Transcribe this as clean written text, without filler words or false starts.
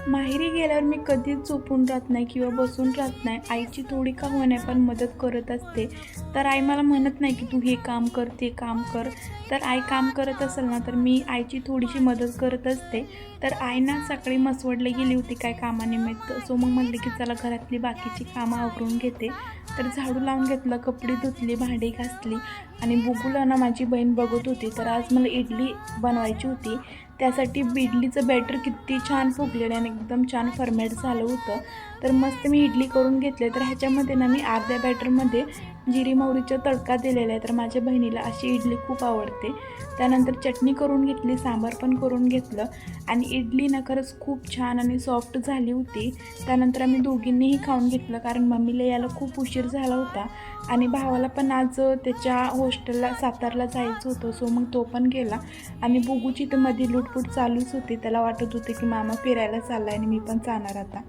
माहेरी गेल्यावर मी कधीच झोपून राहत नाही किंवा बसून राहत नाही. आईची थोडी का होईना पण मदत करत असते. तर आई मला म्हणत नाही की तू हे काम कर, ते काम कर. तर आई काम करत असेल ना, तर मी आईची थोडीशी मदत करत असते. तर आई ना सकाळी मसवडला गेली होती काय कामानिमित्त. सो मग म्हणले की चला घरातली बाकीची कामं आवरून घेते. तर झाडू लावून घेतलं, कपडे धुतली, भांडी घासली आणि बुगूला ना माझी बहीण बघत होती. तर आज मला इडली बनवायची होती. त्यासाठी इडलीचं बॅटर किती छान फुगलेलं आणि एकदम छान फर्मेट झालं होतं. तर मस्त मी इडली करून घेतले. तर ह्याच्यामध्ये ना मी अर्ध्या बॅटरमध्ये जिरी मोहरीचा तडका दिलेला आहे. तर माझ्या बहिणीला अशी इडली खूप आवडते. त्यानंतर चटणी करून घेतली, सांबार पण करून घेतलं आणि इडली ना खरंच खूप छान आणि सॉफ्ट झाली होती. त्यानंतर आम्ही दोघींनीही खाऊन घेतलं, कारण मम्मीला यायला खूप उशीर झाला होता आणि भावाला पण आज त्याच्या हॉस्टेलला सातारला जायचं होतं. सो मग तो पण गेला आणि बुगूची तर मध्ये लुटपूट चालूच होती. त्याला वाटत होतं की मामा फिरायला चालला आणि मी पण जाणार आता.